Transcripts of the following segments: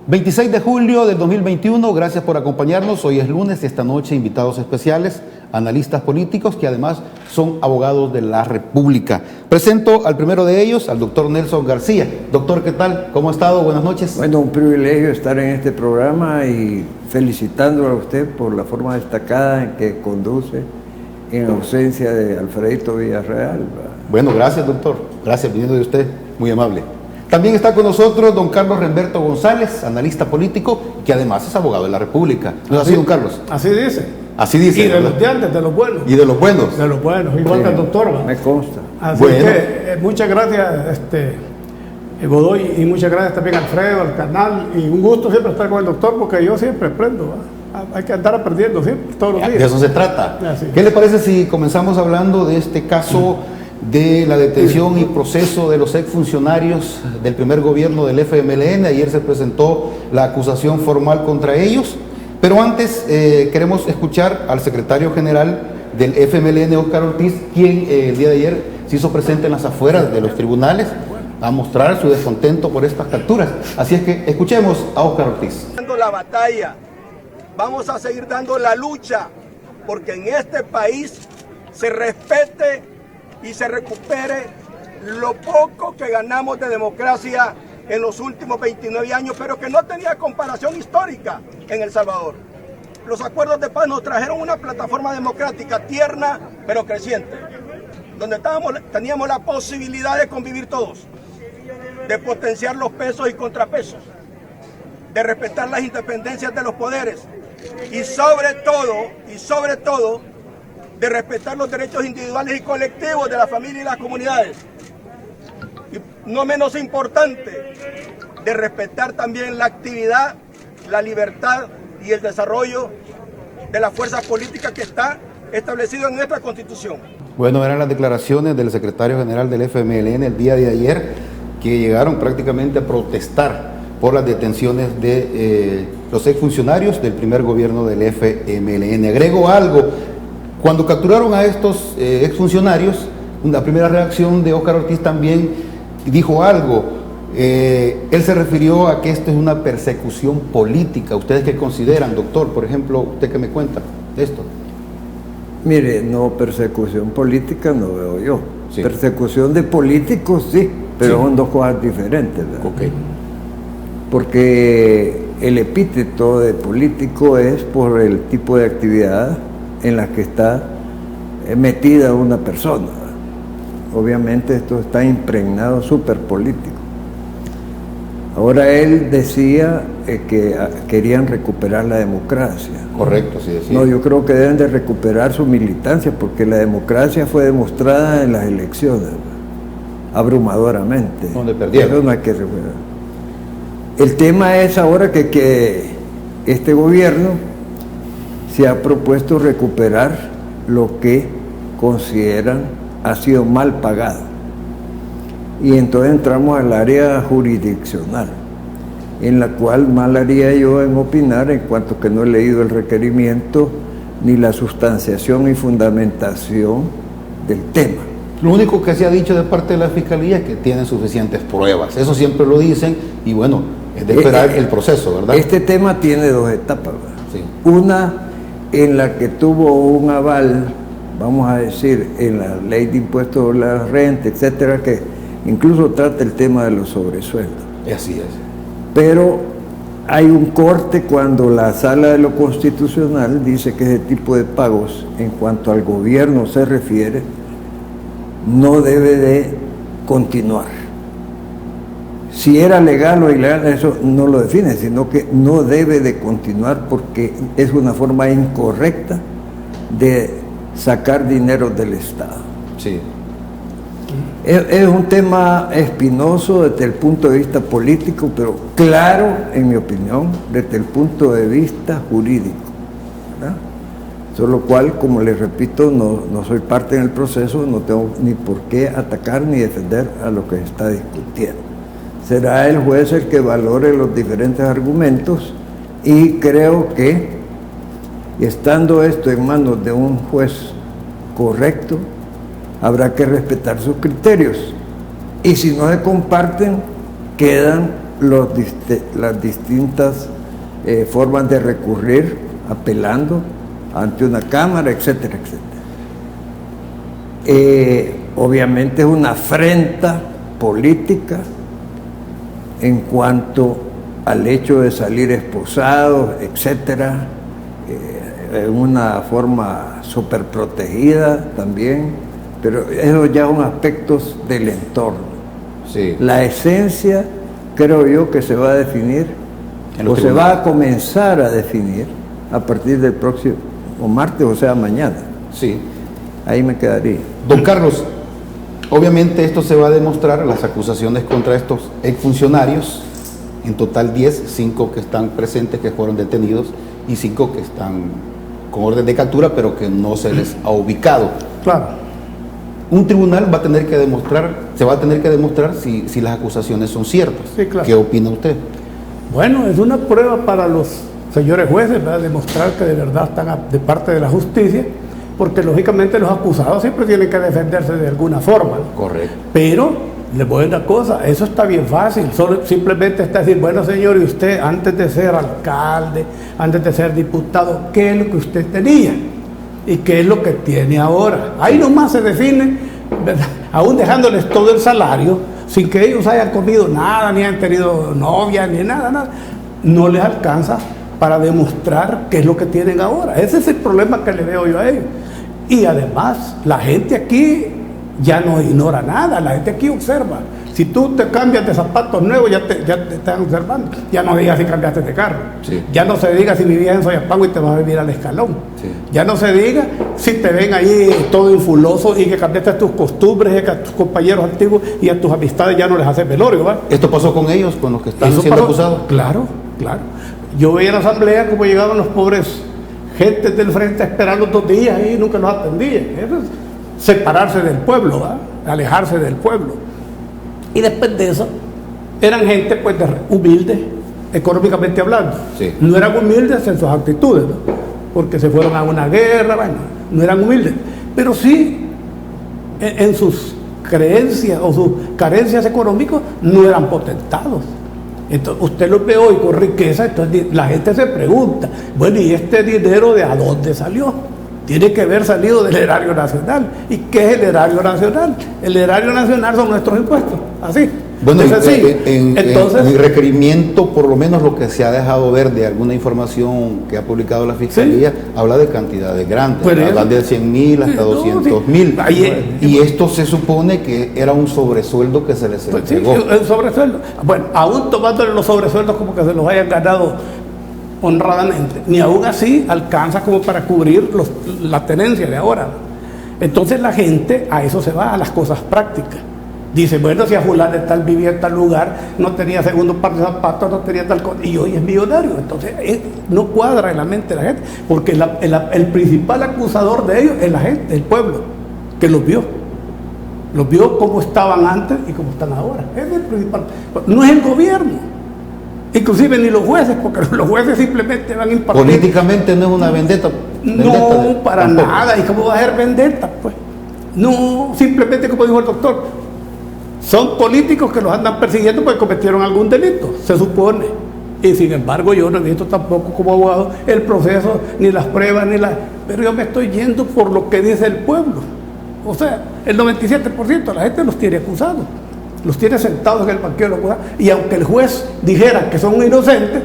...26 de julio del 2021, gracias por acompañarnos. Hoy es lunes y esta noche invitados especiales, analistas políticos que además son abogados de la República. Presento al primero de ellos, al doctor Nelson García. Doctor, ¿qué tal? ¿Cómo ha estado? Buenas noches. Bueno, un privilegio estar en este programa y felicitándolo a usted por la forma destacada en que conduce en ausencia de Alfredito Villarreal. Bueno, gracias, doctor. Gracias, viniendo de usted, muy amable. También está con nosotros don Carlos Remberto González, analista político, que además es abogado de la República. ¿No es así, don Carlos? Así dice. Así dice. Y de los de antes, de los buenos. Y de los buenos. De los buenos, igual que el doctor. ¿va? Me consta. Así Bueno. que muchas gracias, Godoy, y muchas gracias también a Alfredo, al canal, y un gusto siempre estar con el doctor, porque yo siempre aprendo. ¿va? Hay que andar aprendiendo siempre, todos los días. De eso se trata. Así. ¿Qué le parece si comenzamos hablando de este caso de la detención y proceso de los exfuncionarios del primer gobierno del FMLN? Ayer se presentó la acusación formal contra ellos, pero antes queremos escuchar al secretario general del FMLN, Óscar Ortiz, quien el día de ayer se hizo presente en las afueras de los tribunales a mostrar su descontento por estas capturas. Así es que escuchemos a Óscar Ortiz. Dando la batalla, vamos a seguir dando la lucha, porque en este país se respete y se recupere lo poco que ganamos de democracia en los últimos 29 años, pero que no tenía comparación histórica en El Salvador. Los acuerdos de paz nos trajeron una plataforma democrática tierna, pero creciente, donde teníamos la posibilidad de convivir todos, de potenciar los pesos y contrapesos, de respetar las independencias de los poderes y sobre todo, de respetar los derechos individuales y colectivos de la familia y las comunidades. Y no menos importante, de respetar también la actividad, la libertad y el desarrollo de las fuerzas políticas que está establecido en nuestra Constitución. Bueno, eran las declaraciones del secretario general del FMLN el día de ayer, que llegaron prácticamente a protestar por las detenciones de los exfuncionarios del primer gobierno del FMLN. Agrego algo. Cuando capturaron a estos exfuncionarios, la primera reacción de Óscar Ortiz también dijo algo. Él se refirió a que esto es una persecución política. ¿Ustedes qué consideran, doctor? Por ejemplo, ¿usted qué me cuenta de esto? Mire, no, persecución política no veo yo. Sí. Persecución de políticos sí, pero sí, son dos cosas diferentes, ¿verdad? Ok. Porque el epíteto de político es por el tipo de actividad en la que está metida una persona. Obviamente esto está impregnado súper político. Ahora él decía que querían recuperar la democracia. Correcto, sí decía. No, yo creo que deben de recuperar su militancia, porque la democracia fue demostrada en las elecciones, abrumadoramente. Donde perdieron. Eso no hay que recuperar. El tema es ahora que este gobierno se ha propuesto recuperar lo que consideran ha sido mal pagado. Y entonces entramos al área jurisdiccional, en la cual mal haría yo en opinar, en cuanto que no he leído el requerimiento ni la sustanciación y fundamentación del tema. Lo único que se ha dicho de parte de la Fiscalía es que tienen suficientes pruebas. Eso siempre lo dicen y bueno, es de esperar el proceso, ¿verdad? Este tema tiene dos etapas, ¿verdad? Sí. Una en la que tuvo un aval, vamos a decir, en la ley de impuestos sobre la renta, etcétera, que incluso trata el tema de los sobresueldos. Así es. Pero hay un corte cuando la Sala de lo Constitucional dice que ese tipo de pagos, en cuanto al gobierno se refiere, no debe de continuar. Si era legal o ilegal, eso no lo define, sino que no debe de continuar porque es una forma incorrecta de sacar dinero del Estado. Sí. Es un tema espinoso desde el punto de vista político, pero claro, en mi opinión, desde el punto de vista jurídico, ¿verdad? Solo cual, como les repito, no soy parte en el proceso, no tengo ni por qué atacar ni defender a lo que se está discutiendo. Será el juez el que valore los diferentes argumentos, y creo que, estando esto en manos de un juez correcto, habrá que respetar sus criterios. Y si no se comparten, quedan las distintas formas de recurrir, apelando ante una cámara, etcétera, etcétera. Obviamente es una afrenta política en cuanto al hecho de salir esposados, etcétera, en una forma súper protegida también, pero eso ya son aspectos del entorno. Sí. La esencia, creo yo, que se va a definir, o se va a comenzar a definir a partir del próximo martes, o sea, mañana. Sí. Ahí me quedaría. Don Carlos, obviamente esto se va a demostrar, las acusaciones contra estos exfuncionarios, en total 10, 5 que están presentes, que fueron detenidos, y 5 que están con orden de captura, pero que no se les ha ubicado. Claro. Un tribunal va a tener que demostrar, se va a tener que demostrar si las acusaciones son ciertas. Sí, claro. ¿Qué opina usted? Bueno, es una prueba para los señores jueces, ¿verdad? Demostrar que de verdad están de parte de la justicia, porque lógicamente los acusados siempre tienen que defenderse de alguna forma, ¿no? Correcto. Pero les voy a decir una cosa, eso está bien fácil, solo simplemente está decir, bueno señor, y usted antes de ser alcalde, antes de ser diputado, ¿qué es lo que usted tenía? ¿Y qué es lo que tiene ahora? Ahí nomás se define, ¿verdad? Aún dejándoles todo el salario, sin que ellos hayan comido nada, ni hayan tenido novia, ni nada, no les alcanza para demostrar qué es lo que tienen ahora. Ese es el problema que le veo yo a ellos. Y además, la gente aquí ya no ignora nada, la gente aquí observa. Si tú te cambias de zapatos nuevos, ya te están observando. Ya no digas si cambiaste de carro. Sí. Ya no se diga si vivías en Soyapango y te vas a vivir al Escalón. Sí. Ya no se diga si te ven ahí todo infuloso y que cambiaste tus costumbres, y que a tus compañeros antiguos y a tus amistades ya no les haces velorio, ¿va? ¿Esto pasó con ellos, con los que están Eso siendo pasó, acusados? Claro, claro. Yo veía en la asamblea cómo llegaban los pobres gentes del frente a esperar los 2 días y nunca los atendían. Eso es separarse del pueblo, ¿va? Alejarse del pueblo. Y después de eso, eran gente pues humilde, económicamente hablando. Sí. No eran humildes en sus actitudes, ¿no? Porque se fueron a una guerra, bueno, no eran humildes. Pero sí, en sus creencias o sus carencias económicas, no eran potentados. Entonces, usted los ve hoy con riqueza, entonces la gente se pregunta, bueno, ¿y este dinero de a dónde salió? Tiene que haber salido del erario nacional. ¿Y qué es el erario nacional? El erario nacional son nuestros impuestos, así. Bueno, entonces, en mi requerimiento, por lo menos lo que se ha dejado ver de alguna información que ha publicado la Fiscalía, sí, habla de cantidades grandes, pues hablan de 100.000 hasta 200.000. Y esto se supone que era un sobresueldo que se les entregó. Sí, el sobresueldo. Bueno, aún tomándole los sobresueldos como que se los hayan ganado honradamente, ni aún así alcanza como para cubrir la tenencia de ahora. Entonces la gente a eso se va, a las cosas prácticas. Dice, bueno, si a fulano de tal vivía en tal lugar, no tenía segundo par de zapatos, no tenía tal cosa, y hoy es millonario. Entonces no cuadra en la mente de la gente, porque el principal acusador de ellos es la gente, el pueblo, que los vio. Los vio como estaban antes y como están ahora. Ese es el principal. No es el gobierno. Inclusive ni los jueces, porque los jueces simplemente van a impartir. Políticamente no es una vendetta. No, para nada. ¿Y cómo va a ser vendetta? Pues no, simplemente como dijo el doctor, son políticos que los andan persiguiendo porque cometieron algún delito, se supone. Y sin embargo yo no he visto tampoco como abogado el proceso, ni las pruebas, pero yo me estoy yendo por lo que dice el pueblo. O sea, el 97% de la gente los tiene acusados, los tiene sentados en el banquillo de los acusados, y aunque el juez dijera que son inocentes,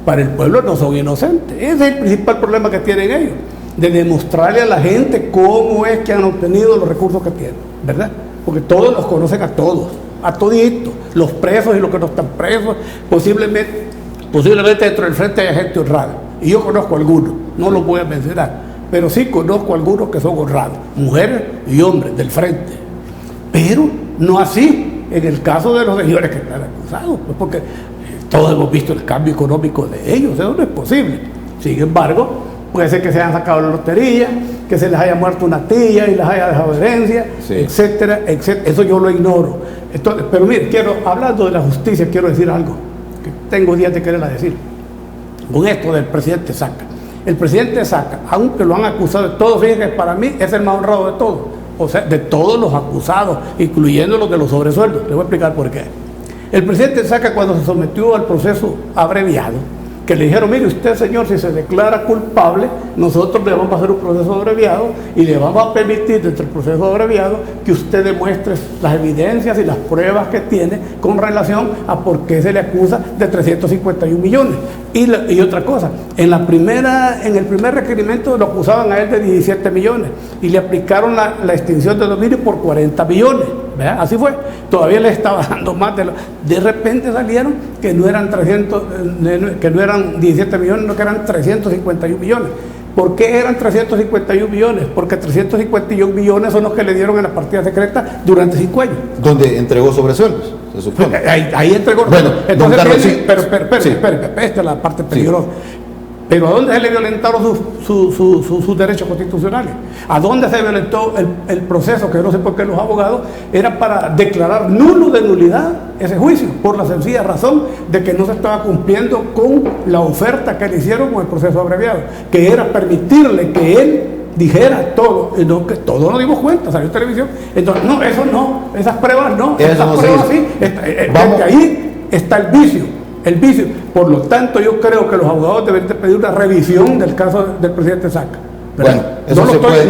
para el pueblo no son inocentes. Ese es el principal problema que tienen ellos, de demostrarle a la gente cómo es que han obtenido los recursos que tienen, ¿verdad? Porque todos los conocen a todos, a toditos, los presos y los que no están presos, posiblemente dentro del frente haya gente honrada, y yo conozco algunos, no los voy a mencionar, pero sí conozco algunos que son honrados, mujeres y hombres del frente, pero No así en el caso de los señores que están acusados, pues porque todos hemos visto el cambio económico de ellos, eso no es posible. Sin embargo, puede ser que se hayan sacado la lotería, que se les haya muerto una tía y les haya dejado herencia, Sí. etcétera, etcétera. Eso yo lo ignoro. Entonces, pero mire, hablando de la justicia, quiero decir algo que tengo días de quererla decir. Con esto del presidente Saca. El presidente Saca, aunque lo han acusado de todo, fíjense, para mí es el más honrado de todos. O sea, de todos los acusados, incluyendo los de los sobresueldos. Les voy a explicar por qué. El presidente Saca, cuando se sometió al proceso abreviado, que le dijeron, mire usted, señor, si se declara culpable, nosotros le vamos a hacer un proceso abreviado y le vamos a permitir dentro del proceso abreviado que usted demuestre las evidencias y las pruebas que tiene con relación a por qué se le acusa de 351 millones. Y otra cosa, en el primer requerimiento lo acusaban a él de 17 millones y le aplicaron la extinción de dominio por 40 millones. ¿Verdad? Así fue. Todavía le estaba dando más de repente salieron que no eran 17 millones, no, que eran 351 millones. ¿Por qué eran 351 millones? Porque 351 millones son los que le dieron en la partida secreta durante 5 años. Donde entregó sobresueldos, se supone. Ahí entregó. Bueno, entonces, don Carlos, sí, sí. pero Sí. esta es la parte peligrosa. Pero ¿a dónde se le violentaron sus derechos constitucionales? ¿A dónde se violentó el proceso? Que no sé por qué los abogados era para declarar nulo de nulidad ese juicio, por la sencilla razón de que no se estaba cumpliendo con la oferta que le hicieron con el proceso abreviado, que era permitirle que él dijera todo, y no, que todos nos dimos cuenta, salió en televisión. Entonces, no, eso no, esas pruebas no, Eso esas no se pruebas hizo. sí, Vamos. porque ahí está el vicio. El vicio. Por lo tanto, yo creo que los abogados deberían de pedir una revisión del caso del presidente Saca. Bueno, eso se puede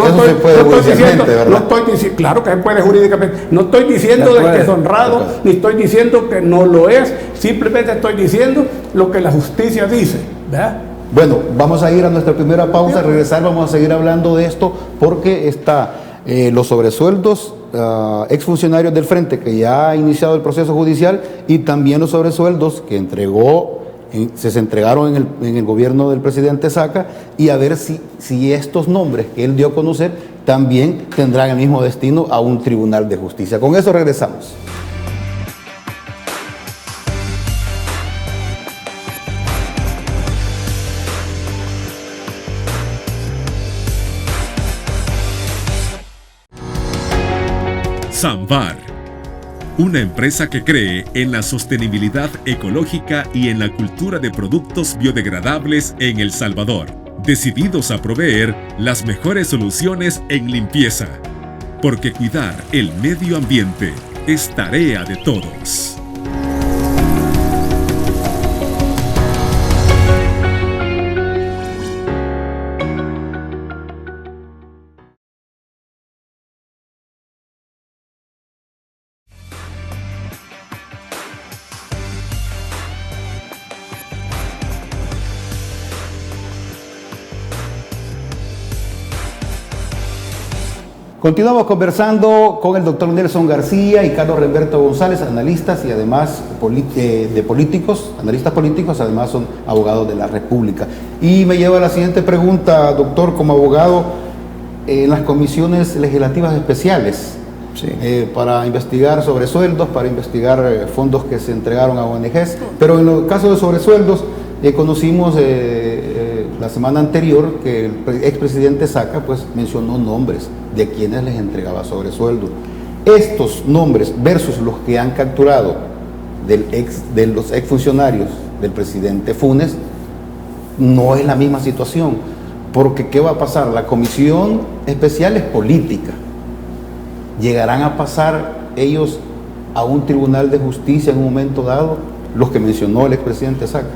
judicialmente, ¿verdad? No estoy diciendo, claro que se puede jurídicamente. No estoy diciendo de que es honrado, ni estoy diciendo que no lo es. Simplemente estoy diciendo lo que la justicia dice, ¿verdad? Bueno, vamos a ir a nuestra primera pausa, regresar, vamos a seguir hablando de esto porque está los sobresueldos exfuncionarios del Frente que ya ha iniciado el proceso judicial y también los sobresueldos que se entregaron en el gobierno del presidente Saca, y a ver si estos nombres que él dio a conocer también tendrán el mismo destino a un tribunal de justicia. Con eso regresamos. Samvar, una empresa que cree en la sostenibilidad ecológica y en la cultura de productos biodegradables en El Salvador, decididos a proveer las mejores soluciones en limpieza, porque cuidar el medio ambiente es tarea de todos. Continuamos conversando con el doctor Nelson García y Carlos Remberto González, analistas y además analistas políticos, además son abogados de la República. Y me lleva a la siguiente pregunta, doctor, como abogado, en las comisiones legislativas especiales, Sí. para investigar sobresueldos, para investigar fondos que se entregaron a ONGs, pero en el caso de sobresueldos, conocimos la semana anterior que el expresidente Saca pues mencionó nombres de quienes les entregaba sobresueldo. Estos nombres versus los que han capturado de los exfuncionarios del presidente Funes, no es la misma situación, porque ¿qué va a pasar? La comisión especial es política. ¿Llegarán a pasar ellos a un tribunal de justicia en un momento dado, los que mencionó el expresidente Saca?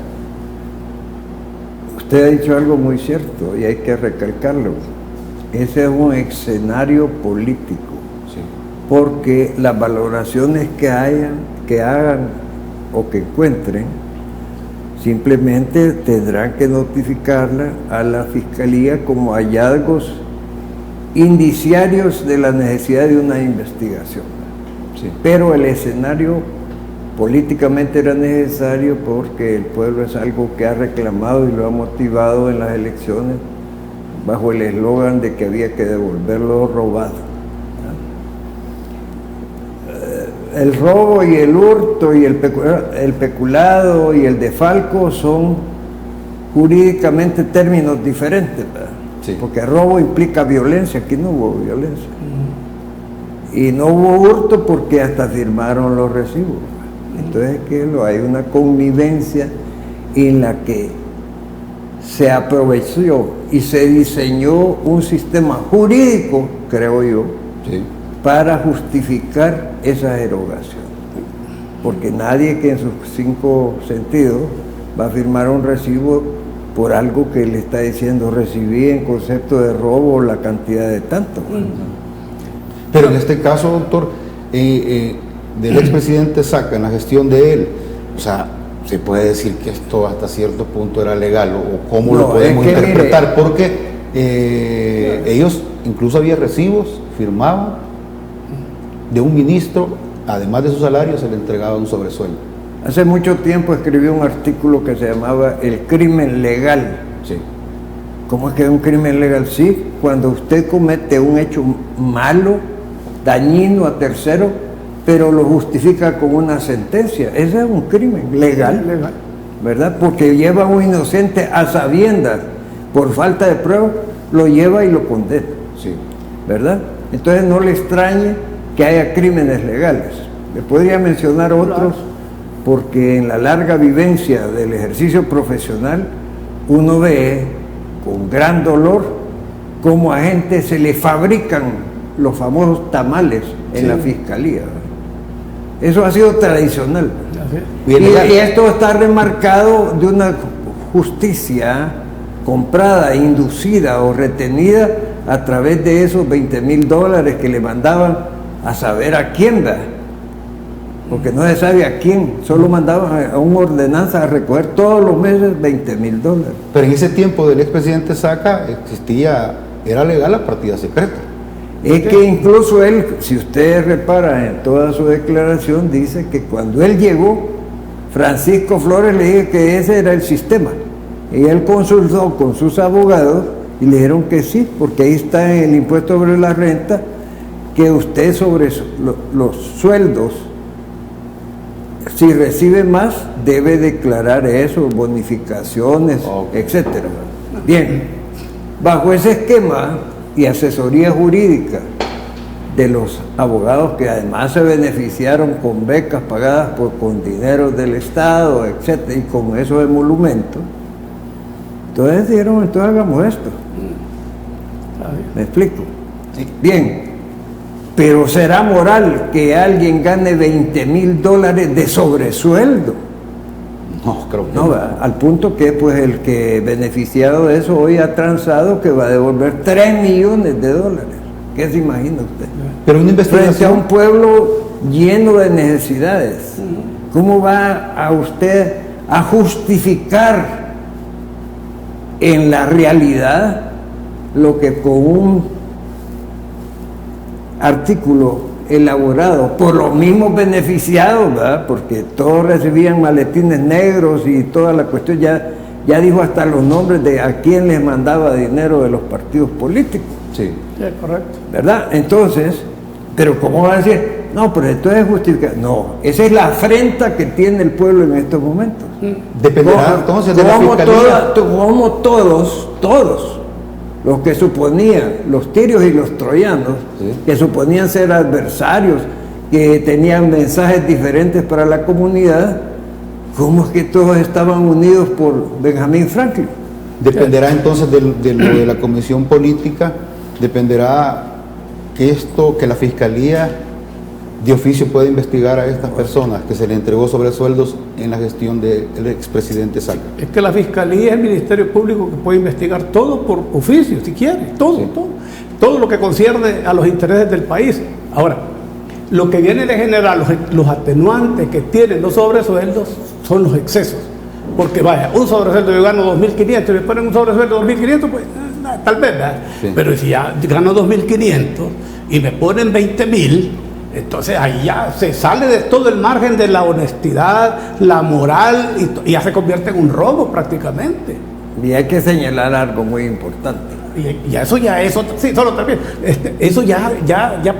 Usted ha dicho algo muy cierto y hay que recalcarlo. Ese es un escenario político, Sí. porque las valoraciones que hagan o que encuentren, simplemente tendrán que notificarla a la Fiscalía como hallazgos indiciarios de la necesidad de una investigación. Sí. Pero el escenario políticamente era necesario porque el pueblo es algo que ha reclamado y lo ha motivado en las elecciones bajo el eslogan de que había que devolver lo robado. el robo y el hurto y el peculado y el defalco son jurídicamente términos diferentes, ¿verdad? Sí. Porque robo implica violencia, aquí no hubo violencia. Y no hubo hurto porque hasta firmaron los recibos. Entonces hay una connivencia en la que se aprovechó y se diseñó un sistema jurídico, creo yo, Sí. para justificar esa erogación. Porque nadie que en sus 5 sentidos va a firmar un recibo por algo que le está diciendo recibí en concepto de robo la cantidad de tanto. Pero en este caso, doctor, del expresidente Saca, en la gestión de él, o sea, se puede decir que esto hasta cierto punto era legal, o cómo No, lo podemos es que interpretar, porque ellos, incluso había recibos, firmaban de un ministro, además de su salario, se le entregaba un sobresueldo. Hace mucho tiempo escribí un artículo que se llamaba El crimen legal. Sí. ¿Cómo es que es un crimen legal? Sí, cuando usted comete un hecho malo, dañino a tercero, pero lo justifica con una sentencia. Ese es un crimen legal, ¿verdad? Porque lleva a un inocente a sabiendas, por falta de prueba, lo lleva y lo condena, Sí. ¿verdad? Entonces no le extrañe que haya crímenes legales. Le podría mencionar otros, porque en la larga vivencia del ejercicio profesional, uno ve con gran dolor cómo a gente se le fabrican los famosos tamales en la fiscalía. Eso ha sido tradicional. Y esto está remarcado de una justicia comprada, inducida o retenida a través de esos $20,000 que le mandaban a saber a quién, ¿verdad? Porque no se sabe a quién, solo mandaban a una ordenanza a recoger todos los meses $20,000. Pero en ese tiempo del expresidente Saca era legal la partida secreta. Es que incluso él, si usted repara en toda su declaración, dice que cuando él llegó, Francisco Flores le dijo que ese era el sistema. Y él consultó con sus abogados y le dijeron que sí, porque ahí está en el impuesto sobre la renta, que usted sobre los sueldos, si recibe más, debe declarar eso, bonificaciones, etcétera. Bien, bajo ese esquema y asesoría jurídica de los abogados que además se beneficiaron con becas pagadas con dinero del Estado, etcétera, y con esos emolumentos, entonces dijeron, entonces hagamos esto. ¿Me explico? Sí. Bien. Pero será moral que alguien gane $20,000 de sobresueldo. No, creo que No, ¿verdad? Al punto que pues el que beneficiado de eso hoy ha transado que va a devolver $3 millones. ¿Qué se imagina usted? Pero una Frente a investigación. un pueblo lleno de necesidades. ¿Cómo va a usted a justificar en la realidad lo que con un artículo elaborado por los mismos beneficiados, ¿verdad? Porque todos recibían maletines negros y toda la cuestión, ya dijo hasta los nombres de a quién les mandaba dinero de los partidos políticos, Sí. Sí, correcto. ¿verdad? Entonces, pero ¿cómo va a decir? No, pero esto es justificar. No, esa es la afrenta que tiene el pueblo en estos momentos. Dependerá entonces de la fiscalía. Como todos los que suponían, los tirios y los troyanos, Sí. que suponían ser adversarios, que tenían mensajes diferentes para la comunidad, ¿cómo es que todos estaban unidos por Benjamín Franklin? Dependerá entonces de lo de la comisión política, dependerá que la fiscalía de oficio pueda investigar a estas personas que se le entregó sobresueldos en la gestión del expresidente Saca. Es que la Fiscalía es el Ministerio Público que puede investigar todo por oficio, si quiere, todo, Sí. todo lo que concierne a los intereses del país. Ahora, lo que viene de generar los atenuantes que tienen los sobresueldos son los excesos. Porque vaya, un sobresueldo yo gano 2.500 y me ponen un sobresueldo de 2.500, pues tal vez, ¿verdad? Sí. Pero si ya gano 2.500 y me ponen 20.000, entonces ahí ya se sale de todo el margen de la honestidad, la moral, y ya se convierte en un robo prácticamente. Y hay que señalar algo muy importante. Y eso ya es otra, sí, solo también, eso ya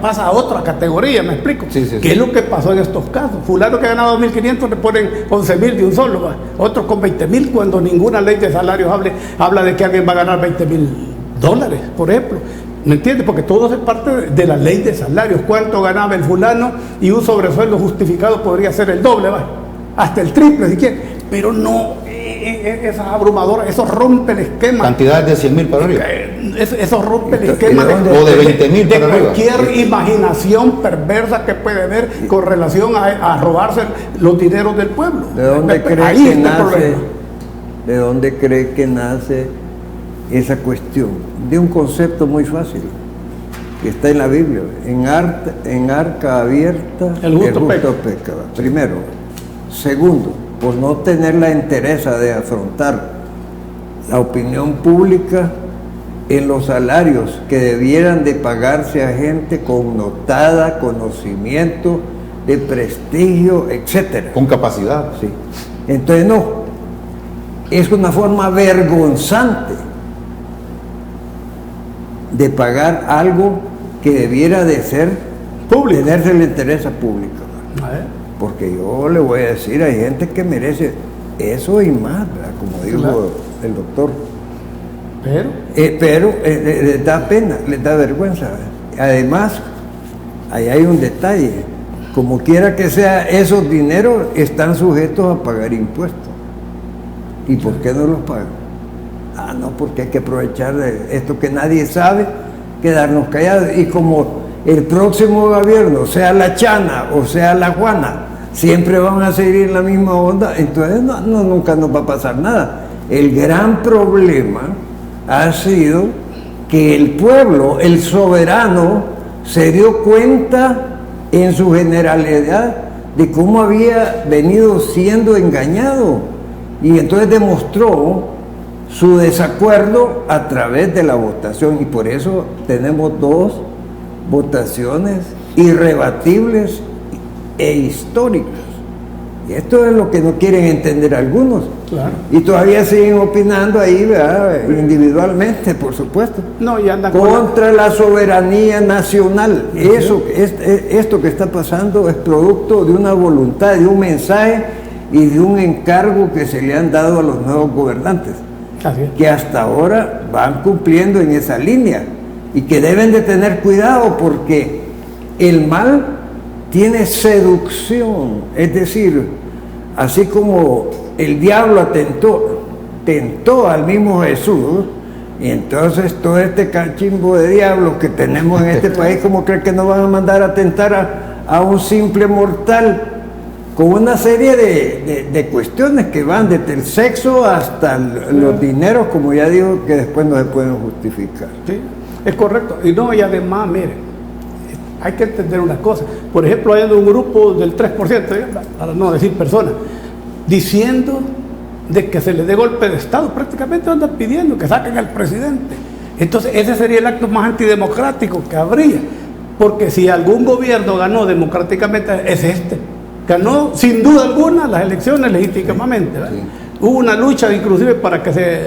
pasa a otra categoría, ¿me explico? Sí, sí, ¿Qué sí. es lo que pasó en estos casos? Fulano que ha ganado 2.500 le ponen 11.000 de un solo, ¿va? Otros con 20.000, cuando ninguna ley de salarios habla de que alguien va a ganar $20.000, por ejemplo. ¿Me entiendes? Porque todo es parte de la ley de salarios. ¿Cuánto ganaba el fulano? Y un sobresueldo justificado podría ser el doble, ¿va? Hasta el triple si quiere. Pero no, esas abrumadoras, eso rompe el esquema. Cantidades de 100.000 para arriba. Eso rompe el esquema O de 20.000 de para arriba. cualquier imaginación perversa que puede haber con relación a robarse los dineros del pueblo. ¿De dónde cree Ahí que está el nace? problema. ¿De dónde cree que nace esa cuestión? De un concepto muy fácil que está en la Biblia. En arca abierta El justo peca. peca. Primero. Segundo, por no tener la entereza de afrontar la opinión pública en los salarios que debieran de pagarse a gente con notada, conocimiento, de prestigio, etcétera. Con capacidad. Sí. Entonces no, es una forma vergonzante de pagar algo que debiera de ser Público. tenerse la interés pública. A ver. Porque yo le voy a decir, hay gente que merece eso y más, ¿verdad? Como dijo Claro. el doctor. Pero Les da pena, les da vergüenza. Además, ahí hay un detalle. Como quiera que sea, esos dineros están sujetos a pagar impuestos. ¿Y por qué no los pagan? Ah, no, porque hay que aprovechar de esto que nadie sabe, quedarnos callados. Y como el próximo gobierno, sea la Chana o sea la Juana, siempre van a seguir en la misma onda, entonces nunca nos va a pasar nada. El gran problema ha sido que el pueblo, el soberano, se dio cuenta en su generalidad de cómo había venido siendo engañado y entonces demostró su desacuerdo a través de la votación, y por eso tenemos dos votaciones irrebatibles e históricas. Y esto es lo que no quieren entender algunos. Claro. Y todavía siguen opinando ahí, ¿verdad? Individualmente, por supuesto. no, y andan Contra la soberanía nacional. Esto que está pasando es producto de una voluntad, de un mensaje y de un encargo que se le han dado a los nuevos gobernantes, Así es. que hasta ahora van cumpliendo en esa línea y que deben de tener cuidado porque el mal tiene seducción, es decir, así como el diablo tentó al mismo Jesús, y entonces todo este cachimbo de diablos que tenemos en este país, ¿cómo creen que nos van a mandar a tentar a un simple mortal? Con una serie de cuestiones que van desde el sexo hasta los dineros, como ya digo, que después no se pueden justificar. Sí, es correcto. Y no, y además, miren, hay que entender una cosa. Por ejemplo, hay un grupo del 3%, para no decir personas, diciendo de que se le dé golpe de Estado. Prácticamente andan pidiendo que saquen al presidente. Entonces, ese sería el acto más antidemocrático que habría. Porque si algún gobierno ganó democráticamente, es este. Ganó sin duda alguna las elecciones legítimamente. ¿Verdad? Sí. Hubo una lucha inclusive para que se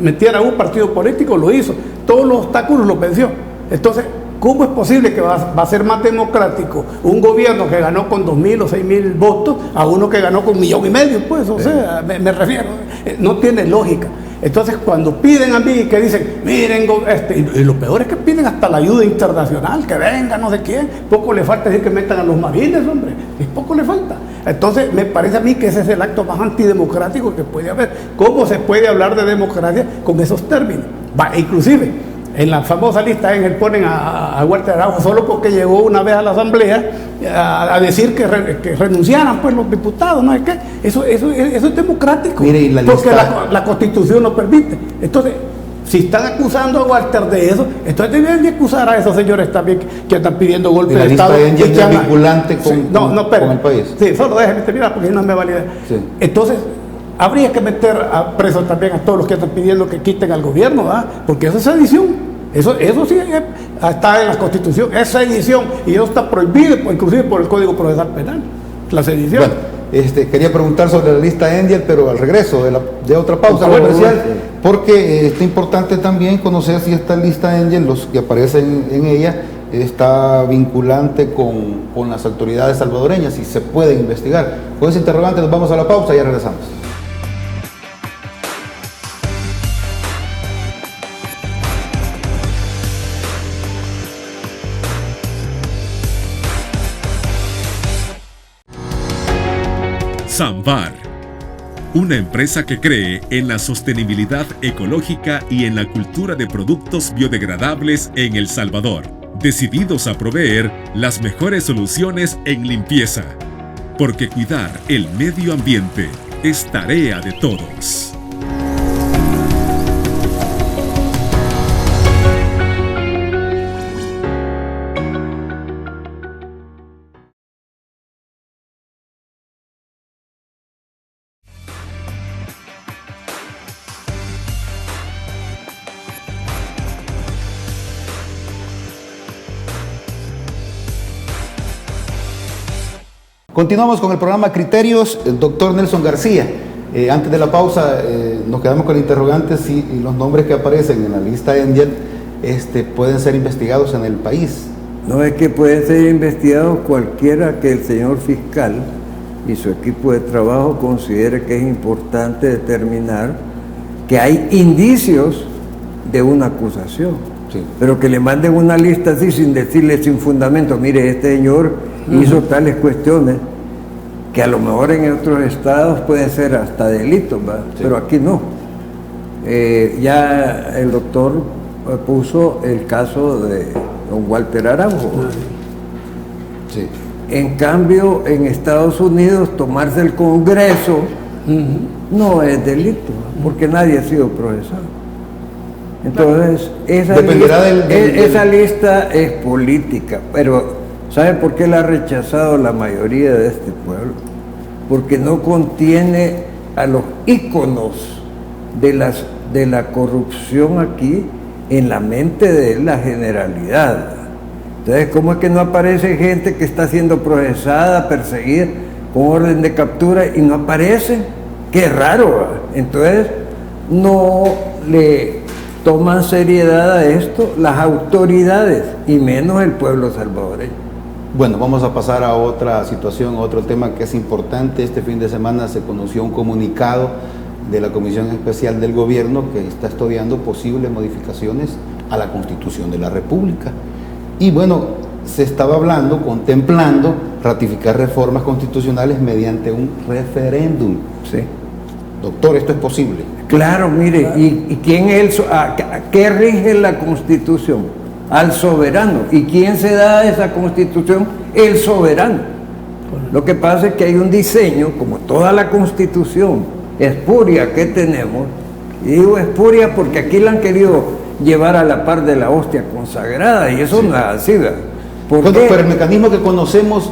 metiera un partido político, lo hizo. Todos los obstáculos los venció. Entonces, ¿cómo es posible que va a ser más democrático un gobierno que ganó con 2.000 o 6.000 votos a uno que ganó con 1,5 millones? Pues, o sea, me refiero, no tiene lógica. Entonces, cuando piden a mí que dicen, miren, y lo peor es que piden hasta la ayuda internacional, que venga no sé quién, poco le falta decir que metan a los marines, hombre, y poco le falta. Entonces, me parece a mí que ese es el acto más antidemocrático que puede haber. ¿Cómo se puede hablar de democracia con esos términos? Inclusive, en la famosa lista Engel ponen a Walter Araujo solo porque llegó una vez a la asamblea a decir que renunciaran pues los diputados, ¿no es qué? Eso es democrático. Mire, y la porque lista... la Constitución lo permite. Entonces, si están acusando a Walter de eso, entonces deben de acusar a esos señores también que están pidiendo golpe de Estado. La lista y que es andan- vinculante con, Sí, con el país. Sí, solo déjeme terminar porque no me valida. Sí. Entonces, habría que meter a presos también a todos los que están pidiendo que quiten al gobierno, ¿verdad? Porque eso es sedición. Eso sí está en la Constitución, es sedición y eso está prohibido, inclusive por el Código Procesal Penal, la sedición. Bueno, Quería preguntar sobre la lista Endiel, pero al regreso de otra pausa comercial, porque está importante también conocer si esta lista Endiel, los que aparecen en ella, está vinculante con las autoridades salvadoreñas, si se puede investigar. Con ese interrogante nos vamos a la pausa y ya regresamos. Samvar, una empresa que cree en la sostenibilidad ecológica y en la cultura de productos biodegradables en El Salvador, decididos a proveer las mejores soluciones en limpieza, porque cuidar el medio ambiente es tarea de todos. Continuamos con el programa Criterios, el doctor Nelson García. Antes de la pausa nos quedamos con el interrogante si los nombres que aparecen en la lista Endiel pueden ser investigados en el país. No, es que pueden ser investigados cualquiera que el señor fiscal y su equipo de trabajo considere que es importante determinar que hay indicios de una acusación. Sí. Pero que le manden una lista así sin decirle sin fundamento, mire, este señor hizo tales cuestiones que a lo mejor en otros estados pueden ser hasta delitos, ¿verdad? Sí. Pero aquí no. Ya el doctor puso el caso de don Walter Araujo. Sí. En cambio, en Estados Unidos, tomarse el Congreso no es delito, porque nadie ha sido procesado. Entonces, esa lista es política, pero ¿sabe por qué la ha rechazado la mayoría de este pueblo? Porque no contiene a los íconos de la corrupción aquí en la mente de la generalidad. Entonces, ¿cómo es que no aparece gente que está siendo procesada, perseguida, con orden de captura y no aparece? ¡Qué raro! ¿Verdad? Entonces, no le toman seriedad a esto las autoridades y menos el pueblo salvadoreño. Bueno, vamos a pasar a otra situación, a otro tema que es importante. Este fin de semana se conoció un comunicado de la Comisión Especial del Gobierno que está estudiando posibles modificaciones a la Constitución de la República. Y bueno, se estaba contemplando ratificar reformas constitucionales mediante un referéndum. Sí. Doctor, ¿esto es posible? Claro, mire, ¿y quién es qué rige la Constitución? Al soberano. ¿Y quién se da a esa Constitución? El soberano. Lo que pasa es que hay un diseño, como toda la Constitución espuria que tenemos, y digo espuria porque aquí la han querido llevar a la par de la hostia consagrada, y eso no es así, ¿verdad? Pero el mecanismo que conocemos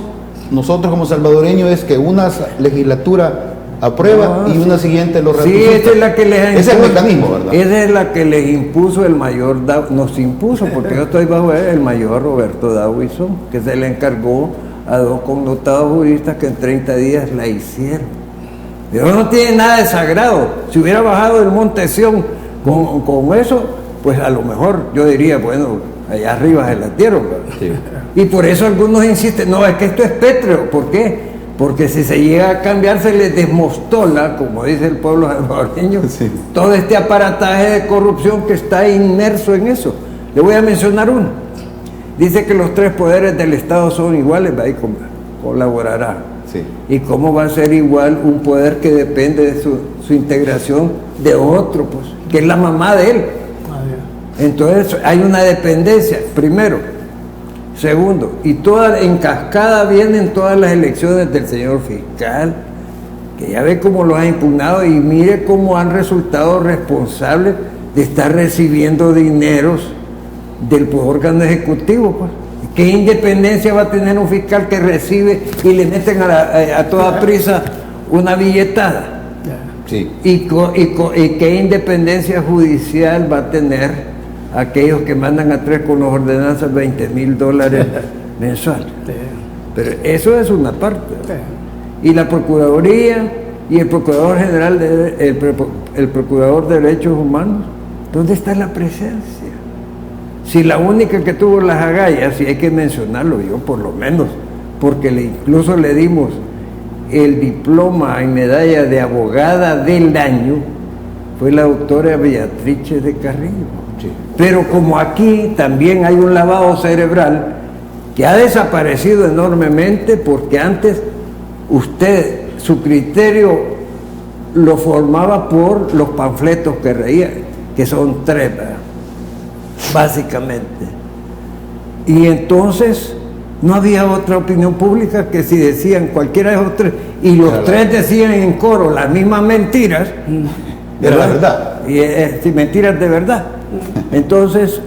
nosotros como salvadoreños es que una legislatura aprueba y una siguiente lo ratifica. Sí, esa es la que les impuso. Ese es el mecanismo, ¿verdad? Esa es la que les impuso el mayor nos impuso, porque yo estoy bajo el mayor Roberto Dawison, que se le encargó a dos connotados juristas que en 30 días la hicieron. Pero no tiene nada de sagrado. Si hubiera bajado el Monte Sión con eso, pues a lo mejor yo diría, bueno, allá arriba se la dieron. Sí. Y por eso algunos insisten, no, es que esto es pétreo. ¿Por qué? Porque si se llega a cambiar se les desmostola, como dice el pueblo salvadoreño, sí, todo este aparataje de corrupción que está inmerso en eso. Le voy a mencionar uno. Dice que los tres poderes del Estado son iguales, ahí colaborará. Sí. ¿Y cómo va a ser igual un poder que depende de su integración de otro, pues, que es la mamá de él? Entonces hay una dependencia, primero. Segundo, y en cascada vienen todas las elecciones del señor fiscal, que ya ve cómo lo ha impugnado y mire cómo han resultado responsables de estar recibiendo dineros del órgano ejecutivo. Pues. ¿Qué independencia va a tener un fiscal que recibe y le meten a toda prisa una billetada? Sí. ¿Y qué independencia judicial va a tener aquellos que mandan a tres con las ordenanzas $20,000 mensuales? Pero eso es una parte. y la Procuraduría y el Procurador General, el Procurador de Derechos Humanos. ¿Dónde está la presencia? Si la única que tuvo las agallas, y hay que mencionarlo yo por lo menos, porque incluso le dimos el diploma en medalla de abogada del año, fue la doctora Beatrice de Carrillo. Sí. Pero como aquí también hay un lavado cerebral que ha desaparecido enormemente, porque antes usted, su criterio lo formaba por los panfletos que reía, que son 3, ¿verdad? Básicamente. Y entonces no había otra opinión pública que si decían cualquiera de esos 3, y los Claro. 3 decían en coro las mismas mentiras, Era la verdad. y mentiras de verdad. Entonces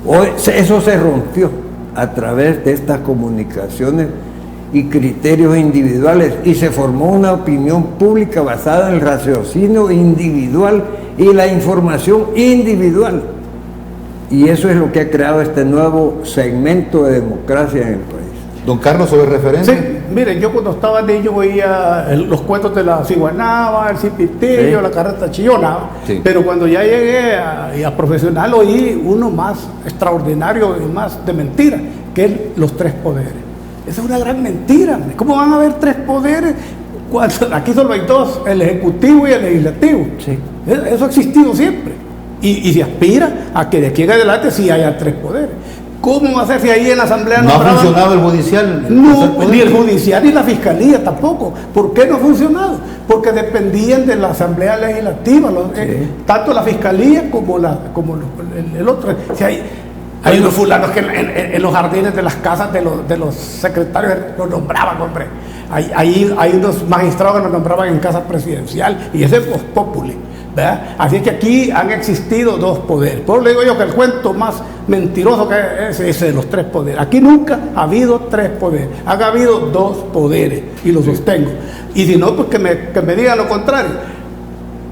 hoy eso se rompió a través de estas comunicaciones y criterios individuales, y se formó una opinión pública basada en el raciocinio individual y la información individual, y eso es lo que ha creado este nuevo segmento de democracia en el país. Don Carlos, sobre el referéndum. Sí, miren, yo cuando estaba niño veía los cuentos de la ciguanaba, el cipitillo, Sí. la carreta chillona, Sí. pero cuando ya llegué a profesional oí uno más extraordinario y más de mentira, que es los 3 poderes. Esa es una gran mentira. ¿Cómo van a haber 3 poderes? Aquí solo hay 2, el ejecutivo y el legislativo. Sí. Eso ha existido siempre. Y se aspira a que de aquí en adelante sí haya 3 poderes. ¿Cómo va a ser si ahí en la Asamblea No ha nombraban- funcionado el judicial. No, ni el judicial ni la fiscalía tampoco. ¿Por qué no ha funcionado? Porque dependían de la Asamblea Legislativa, tanto la fiscalía como el otro. Si hay unos fulanos que en los jardines de las casas de los secretarios los nombraban, hombre. Hay unos magistrados que los nombraban en casa presidencial, y ese es post populi, ¿verdad? Así es que aquí han existido 2 poderes. Por eso le digo yo que el cuento más mentiroso que es ese de los 3 poderes. Aquí nunca ha habido 3 poderes, han habido 2 poderes, y lo sostengo. Y si no, pues que me digan lo contrario.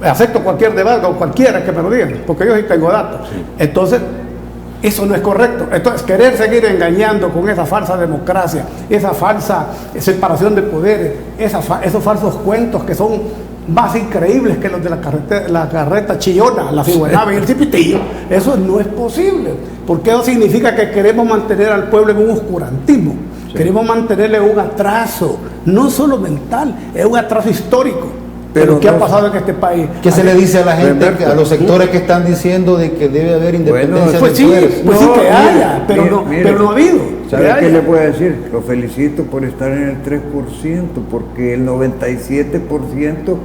Acepto cualquier debate o cualquiera que me lo digan, porque yo sí tengo datos. Entonces, eso no es correcto. Entonces, querer seguir engañando con esa falsa democracia, esa falsa separación de poderes, esos falsos cuentos que son más increíbles que los de la carreta chillona, la figuanaba y el cipitillo, eso no es posible, porque eso significa que queremos mantener al pueblo en un oscurantismo, queremos mantenerle un atraso, no solo mental, es un atraso histórico. Pero ¿qué ha pasado en este país? ¿Qué se le dice a la gente, Humberto, a los sectores que están diciendo de que debe haber independencia Pues de sí, poderes? pues sí No, que mire, haya, pero mire, no ha habido. ¿Sabe Que qué haya. le puedo decir? Lo felicito por estar en el 3%, porque el 97%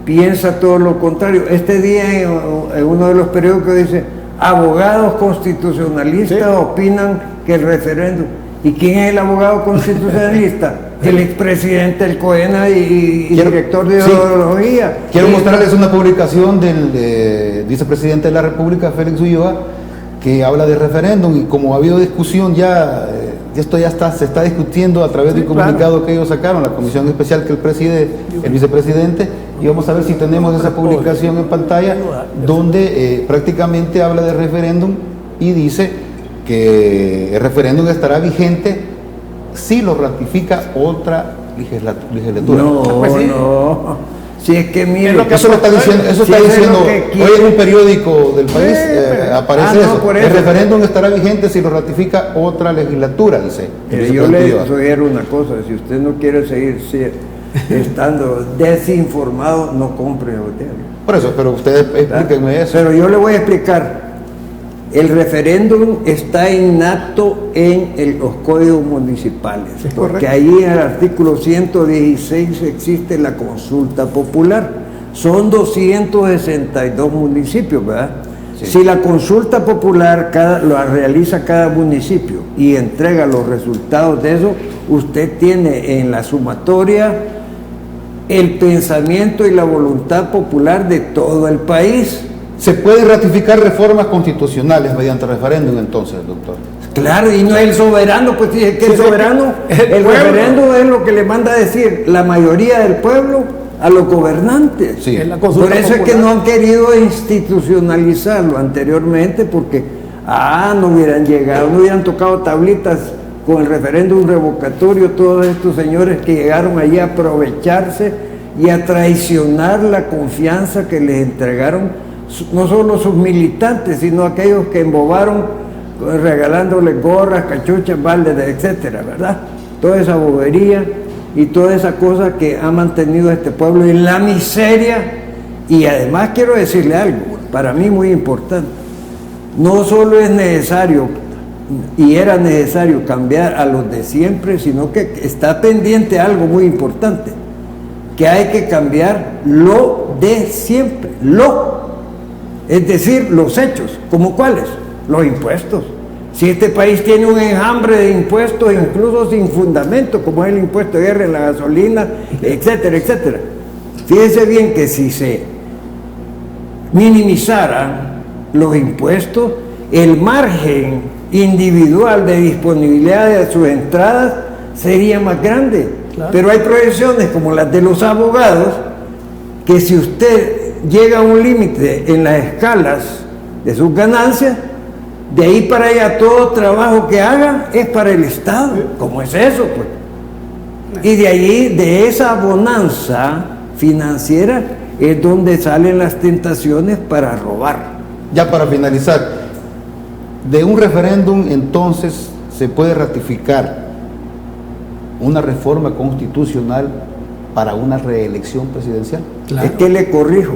piensa todo lo contrario. Este día en uno de los periódicos dice, abogados constitucionalistas Sí. opinan que el referéndum. ¿Y quién es el abogado constitucionalista? El expresidente del COENA y director de sí. ideología. Quiero Y- mostrarles una publicación del vicepresidente de la República, Félix Ulloa, que habla de referéndum, y como ha habido discusión ya, esto ya se está discutiendo a través de un comunicado que ellos sacaron, la comisión especial que él preside, el vicepresidente, y vamos a ver si tenemos esa publicación en pantalla, donde prácticamente habla de referéndum y dice que el referéndum estará vigente si lo ratifica otra legislatura. No, Pues sí. no. Si es que mire, Es lo que Eso lo está diciendo, eso Sí, está eso es diciendo lo que hoy quiere. en un periódico del país aparece no, eso. por El eso. referéndum estará vigente si lo ratifica otra legislatura, dice. el Mire, yo vicepresidente le Ulloa. sugiero una cosa, si usted no quiere seguir estando desinformado, no compre el diario. Por eso, pero ustedes explíquenme eso. Pero yo le voy a explicar. El referéndum está innato en los códigos municipales, Es porque correcto. ahí en el artículo 116 existe la consulta popular. Son 262 municipios, ¿verdad? Sí. Si la consulta popular la realiza cada municipio y entrega los resultados de eso, usted tiene en la sumatoria el pensamiento y la voluntad popular de todo el país. ¿Se pueden ratificar reformas constitucionales mediante referéndum entonces, doctor? Claro, y no es el soberano, pues dice que el Sí, soberano, el el pueblo. referéndum es lo que le manda a decir la mayoría del pueblo a los gobernantes. Sí. En la consulta Por eso es que popular. no han querido institucionalizarlo anteriormente, porque no hubieran llegado, no hubieran tocado tablitas con el referéndum revocatorio, todos estos señores que llegaron allí a aprovecharse y a traicionar la confianza que les entregaron no solo sus militantes, sino aquellos que embobaron regalándoles gorras, cachuchas, baldes, etcétera, ¿verdad? Toda esa bobería y toda esa cosa que ha mantenido a este pueblo en la miseria. Y además quiero decirle algo, para mí muy importante, no solo es necesario y era necesario cambiar a los de siempre, sino que está pendiente algo muy importante, que hay que cambiar lo de siempre, es decir, los hechos. ¿Como cuáles? Los impuestos. Si este país tiene un enjambre de impuestos, incluso sin fundamento, como es el impuesto de guerra en la gasolina, etcétera, etcétera. Fíjense bien que si se minimizaran los impuestos, el margen individual de disponibilidad de sus entradas sería más grande. Claro. Pero hay proyecciones como las de los abogados, que si usted llega a un límite en las escalas de sus ganancias, de ahí para allá todo trabajo que haga es para el Estado. ¿Cómo es eso, pues? Y de allí, de esa bonanza financiera, es donde salen las tentaciones para robar. Ya para finalizar, de un referéndum entonces se puede ratificar una reforma constitucional para una reelección presidencial. Claro. Es que le corrijo,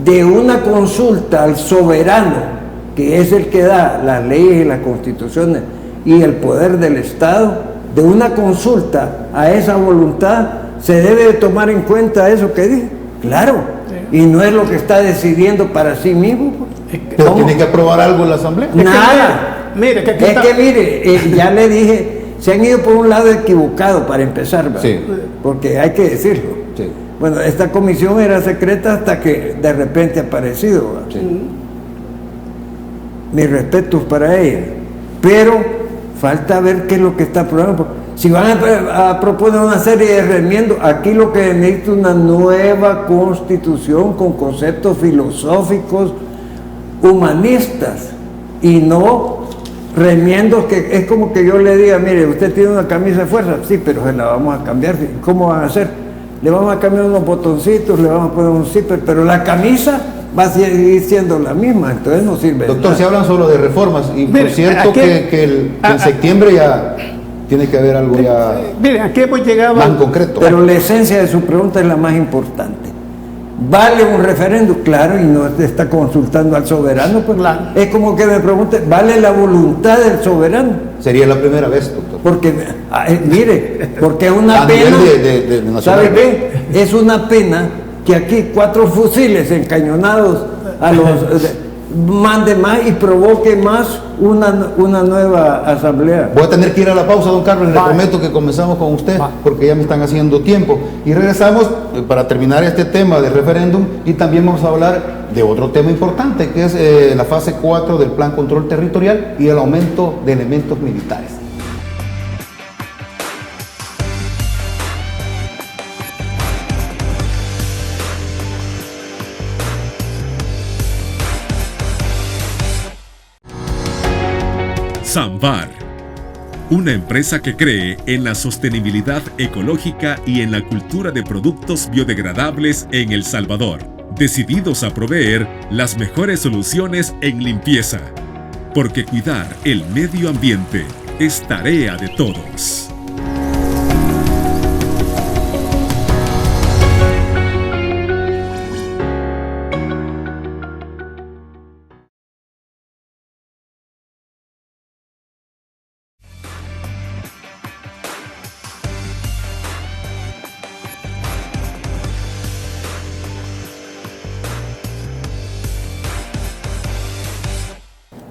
de una consulta al soberano, que es el que da las leyes y las constituciones y el poder del Estado, de una consulta a esa voluntad se debe de tomar en cuenta eso que dije. Claro, y no es lo que está decidiendo para sí mismo. Pero tiene que aprobar algo en la Asamblea. Nada. Mire, ya le dije, se han ido por un lado equivocado para empezar, ¿verdad? Sí. Porque hay que decirlo. Sí. Bueno, esta comisión era secreta hasta que de repente ha aparecido, ¿verdad? Sí. Mis respetos para ella, pero falta ver qué es lo que está aprobando. Si van a proponer una serie de remiendos, aquí lo que necesita es una nueva constitución con conceptos filosóficos humanistas y no remiendos que es como que yo le diga, mire, usted tiene una camisa de fuerza, sí, pero se la vamos a cambiar. ¿Cómo van a hacer? Le vamos a cambiar unos botoncitos, le vamos a poner un zipper, pero la camisa va a seguir siendo la misma, entonces no sirve. Doctor, se hablan solo de reformas y por cierto que en septiembre ya tiene que haber algo ya. Mire, aquí hemos llegado más concreto. Pero la esencia de su pregunta es la más importante. ¿Vale un referéndum? Claro, y no está consultando al soberano, pues claro. Es como que me pregunte, ¿vale la voluntad del soberano? Sería la primera vez, doctor. Porque, mire, porque es una pena, ¿sabe qué? Es una pena que aquí 4 fusiles encañonados a los mande más y provoque más una nueva asamblea. Voy a tener que ir a la pausa, don Carlos, le prometo que comenzamos con usted porque ya me están haciendo tiempo y regresamos para terminar este tema del referéndum y también vamos a hablar de otro tema importante que es la fase 4 del Plan Control Territorial y el aumento de elementos militares. Samvar, una empresa que cree en la sostenibilidad ecológica y en la cultura de productos biodegradables en El Salvador, decididos a proveer las mejores soluciones en limpieza, porque cuidar el medio ambiente es tarea de todos.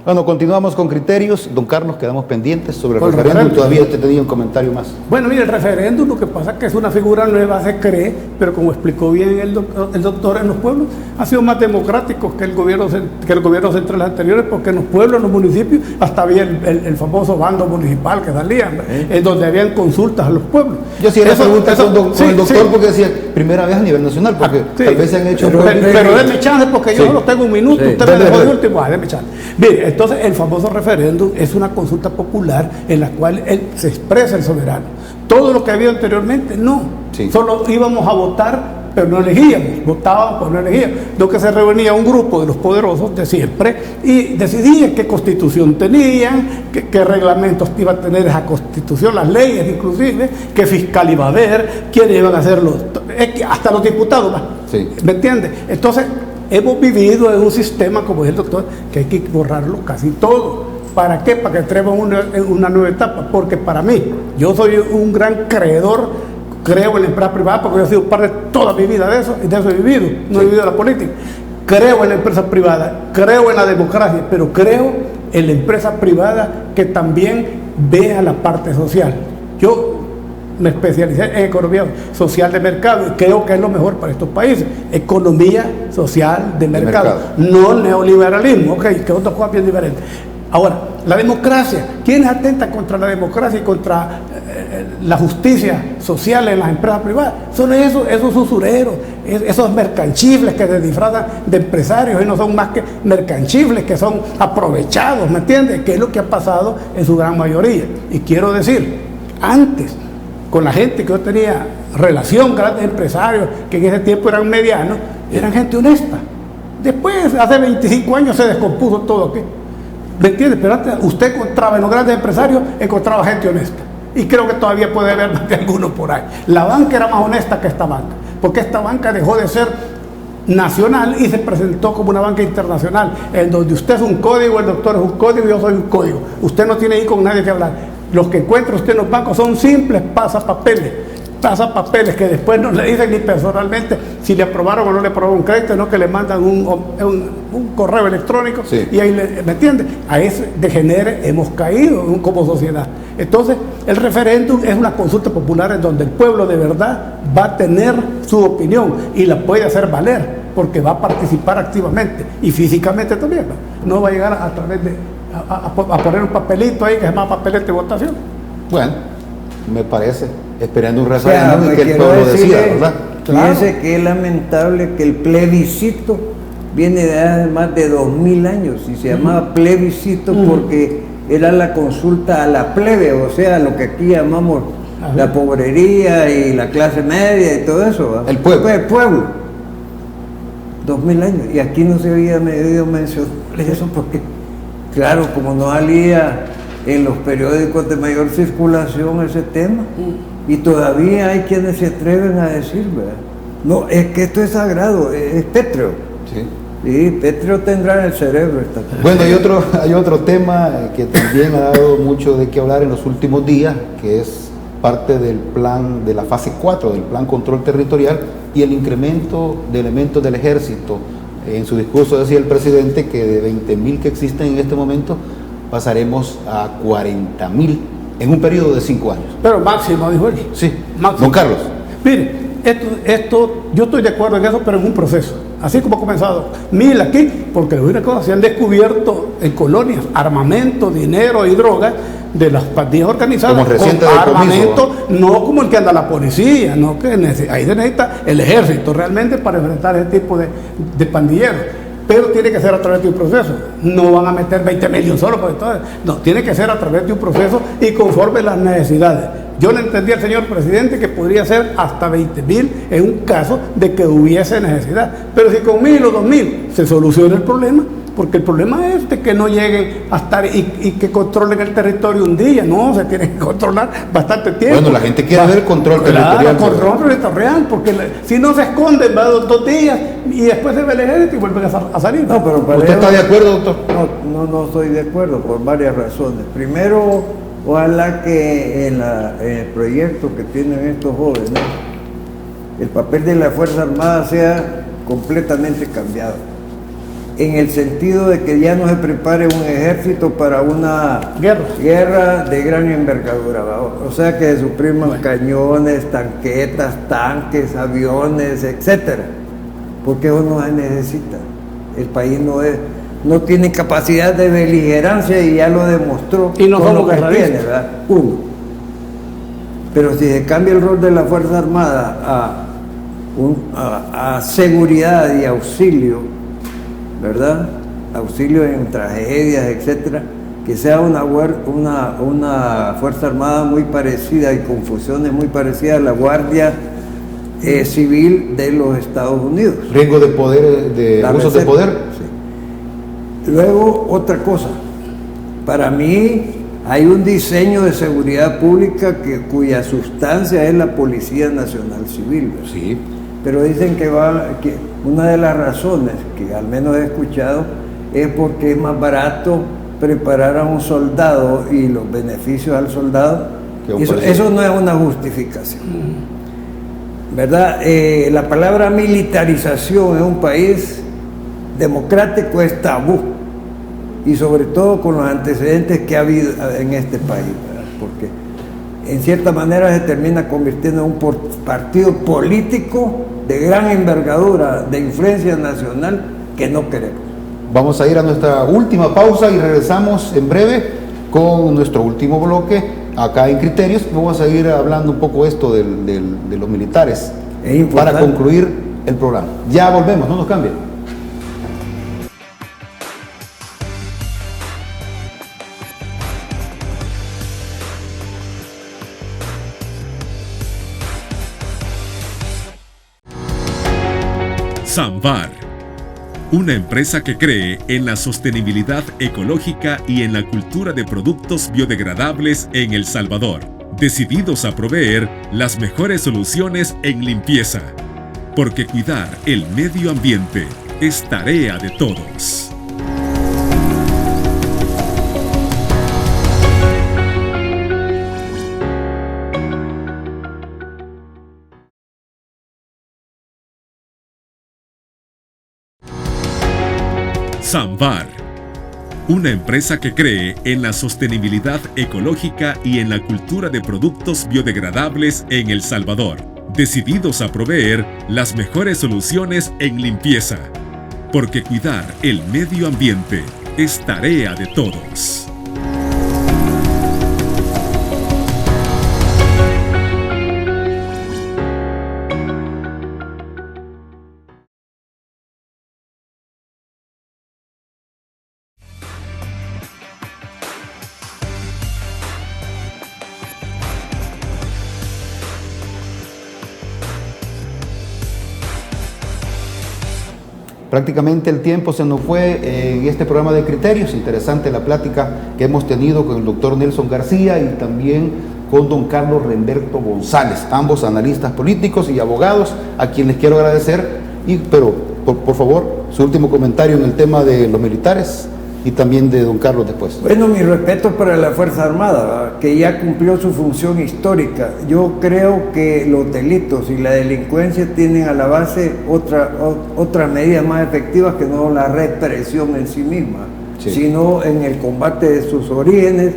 Bueno, continuamos con criterios. Don Carlos, quedamos pendientes sobre el referéndum. Todavía usted tenía un comentario más. Bueno, mire, el referéndum lo que pasa es que es una figura nueva, se cree, pero como explicó bien el doctor, en los pueblos ha sido más democrático que el gobierno central anteriores, porque en los pueblos, en los municipios, hasta había el famoso bando municipal que salía, en donde habían consultas a los pueblos. Yo sí era pregunta con el doctor porque decía, primera vez a nivel nacional, porque tal vez se han hecho... Pero denme chance, porque yo solo tengo un minuto, usted me dejó de último, denme chance. Mire, Entonces, el famoso referéndum es una consulta popular en la cual se expresa el soberano. Todo lo que había anteriormente, no. Sí. Solo íbamos a votar, pero no elegíamos, votábamos, pero no elegíamos. Lo que se reunía un grupo de los poderosos de siempre y decidían qué constitución tenían, qué reglamentos iba a tener esa constitución, las leyes inclusive, qué fiscal iba a haber, quiénes iban a ser hasta los diputados. Sí. ¿Me entiendes? Entonces, hemos vivido en un sistema, como dice el doctor, que hay que borrarlo casi todo. ¿Para qué? Para que entremos en una nueva etapa. Porque para mí, yo soy un gran creedor, creo en la empresa privada, porque yo he sido parte toda mi vida de eso, y de eso he vivido, no he vivido la política. Creo en la empresa privada, creo en la democracia, pero creo en la empresa privada que también vea la parte social. Yo me especialicé en economía social de mercado y creo que es lo mejor para estos países. Economía social de mercado. No neoliberalismo, ok, que otras cosas bien diferentes. Ahora, la democracia, ¿quiénes atentan contra la democracia y contra la justicia social en las empresas privadas? Son esos usureros, esos mercanchifles que se disfrazan de empresarios y no son más que mercanchifles que son aprovechados, ¿me entiendes? Que es lo que ha pasado en su gran mayoría. Y quiero decir, antes, con la gente que yo tenía relación, grandes empresarios, que en ese tiempo eran medianos, eran gente honesta. Después, hace 25 años se descompuso todo aquí. ¿Me entiendes? Pero antes usted encontraba en los grandes empresarios, encontraba gente honesta. Y creo que todavía puede haber más de algunos por ahí. La banca era más honesta que esta banca, porque esta banca dejó de ser nacional y se presentó como una banca internacional, en donde usted es un código, el doctor es un código y yo soy un código. Usted no tiene ahí con nadie que hablar. Los que encuentra usted en los bancos son simples pasapapeles que después no le dicen ni personalmente si le aprobaron o no le aprobaron un crédito, no, que le mandan un correo electrónico. Sí. Y ahí, ¿me entiende? A ese degenere hemos caído como sociedad. Entonces, el referéndum es una consulta popular en donde el pueblo de verdad va a tener su opinión y la puede hacer valer, porque va a participar activamente y físicamente también. No va a llegar a través de a poner un papelito ahí que se llama papelete de votación. Bueno, me parece, esperando un referéndum y que el pueblo decida, ¿verdad? Fíjense que es lamentable que el plebiscito viene de hace más de 2000 años y se llamaba plebiscito porque era la consulta a la plebe, o sea, lo que aquí llamamos la pobrería y la clase media y todo eso, ¿verdad? El pueblo. El pueblo. 2000 años. Y aquí no se había medido mencionar eso porque, claro, como no salía en los periódicos de mayor circulación ese tema, y todavía hay quienes se atreven a decir, ¿verdad? No, es que esto es sagrado, es pétreo. Sí. Sí, pétreo tendrá en el cerebro esta cosa. Bueno, hay otro tema que también ha dado mucho de qué hablar en los últimos días, que es parte del plan de la fase 4 del plan control territorial y el incremento de elementos del ejército. En su discurso decía el presidente que de 20.000 que existen en este momento pasaremos a 40.000 en un periodo de 5 años. Pero máximo, dijo él. Sí, máximo. Don Carlos. Mire, esto, yo estoy de acuerdo en eso, pero en un proceso. Así como ha comenzado 1000 aquí, porque las cosas se han descubierto en colonias, armamento, dinero y drogas de las pandillas organizadas. Como reciente con decomiso, armamento, no como el que anda la policía, no que ahí se necesita el ejército realmente para enfrentar ese tipo de pandilleros. Pero tiene que ser a través de un proceso. No van a meter 20.000 de un solo, porque no, tiene que ser a través de un proceso y conforme las necesidades. Yo le entendí al señor presidente que podría ser hasta 20.000 en un caso de que hubiese necesidad. Pero si con 1.000 o 2.000 se soluciona el problema, porque el problema es de que no lleguen a estar y que controlen el territorio un día, no, se tiene que controlar bastante tiempo. Bueno, la gente quiere ver control territorial. Control territorial, porque si no se esconden, va 2 días y después se ve el ejército y vuelven a salir. No, pero ¿Usted está de acuerdo, doctor? No estoy de acuerdo por varias razones. Primero, ojalá que en el proyecto que tienen estos jóvenes, el papel de la Fuerza Armada sea completamente cambiado. En el sentido de que ya no se prepare un ejército para una guerra de gran envergadura, ¿va? O sea que se supriman cañones, tanquetas, tanques, aviones, etcétera, porque eso no se necesita. El país no tiene capacidad de beligerancia y ya lo demostró y no con somos lo que guerreristas. tiene, ¿verdad? Uno. Pero si se cambia el rol de la Fuerza Armada a seguridad y auxilio, ¿verdad? auxilio en tragedias, etcétera, que sea una Fuerza Armada muy parecida y con funciones muy parecidas a la Guardia Civil de los Estados Unidos. Riesgo de poder, de abusos de poder. Sí. Luego, otra cosa, para mí hay un diseño de seguridad pública cuya sustancia es la Policía Nacional Civil. Sí. Pero dicen que una de las razones que al menos he escuchado es porque es más barato preparar a un soldado y los beneficios al soldado. Eso no es una justificación, ¿verdad? La palabra militarización en un país democrático es tabú, y sobre todo con los antecedentes que ha habido en este país, ¿verdad? Porque en cierta manera se termina convirtiendo en un partido político de gran envergadura, de influencia nacional, que no queremos. Vamos a ir a nuestra última pausa y regresamos en breve con nuestro último bloque acá en Criterios. Vamos a ir hablando un poco esto de los militares para concluir el programa. Ya volvemos, no nos cambien. Samvar, una empresa que cree en la sostenibilidad ecológica y en la cultura de productos biodegradables en El Salvador, decididos a proveer las mejores soluciones en limpieza, porque cuidar el medio ambiente es tarea de todos. Samvar, una empresa que cree en la sostenibilidad ecológica y en la cultura de productos biodegradables en El Salvador, decididos a proveer las mejores soluciones en limpieza, porque cuidar el medio ambiente es tarea de todos. Prácticamente el tiempo se nos fue en este programa de Criterios. Interesante la plática que hemos tenido con el doctor Nelson García y también con don Carlos Remberto González, ambos analistas políticos y abogados, a quienes quiero agradecer. Pero por favor, su último comentario en el tema de los militares y también de don Carlos después. Bueno, mi respeto para la Fuerza Armada, que ya cumplió su función histórica. Yo creo que los delitos y la delincuencia tienen a la base otras medidas más efectivas que no la represión en sí misma, sino en el combate de sus orígenes,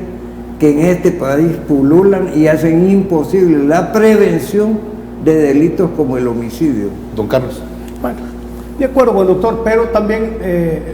que en este país pululan y hacen imposible la prevención de delitos como el homicidio. Don Carlos. Bueno, de acuerdo con el doctor, pero también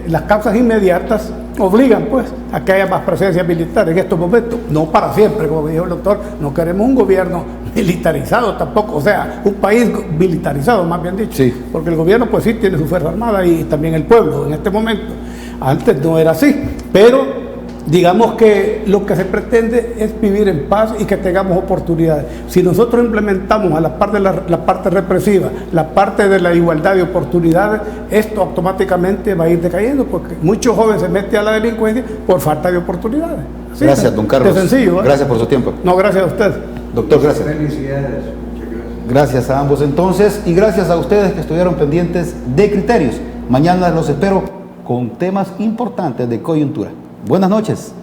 las causas inmediatas obligan pues a que haya más presencia militar en estos momentos, no para siempre, como dijo el doctor. No queremos un gobierno militarizado tampoco, o sea, un país militarizado, más bien dicho, sí. Porque el gobierno pues sí tiene su fuerza armada y también el pueblo en este momento. Antes no era así, pero digamos que lo que se pretende es vivir en paz y que tengamos oportunidades. Si nosotros implementamos a la parte represiva, la parte de la igualdad de oportunidades, esto automáticamente va a ir decayendo, porque muchos jóvenes se meten a la delincuencia por falta de oportunidades. Así gracias, don Carlos. De sencillo, ¿eh? Gracias por su tiempo. No, gracias a usted. Doctor, gracias. Felicidades. Muchas gracias. Gracias a ambos entonces, y gracias a ustedes que estuvieron pendientes de Criterios. Mañana los espero con temas importantes de coyuntura. Buenas noches.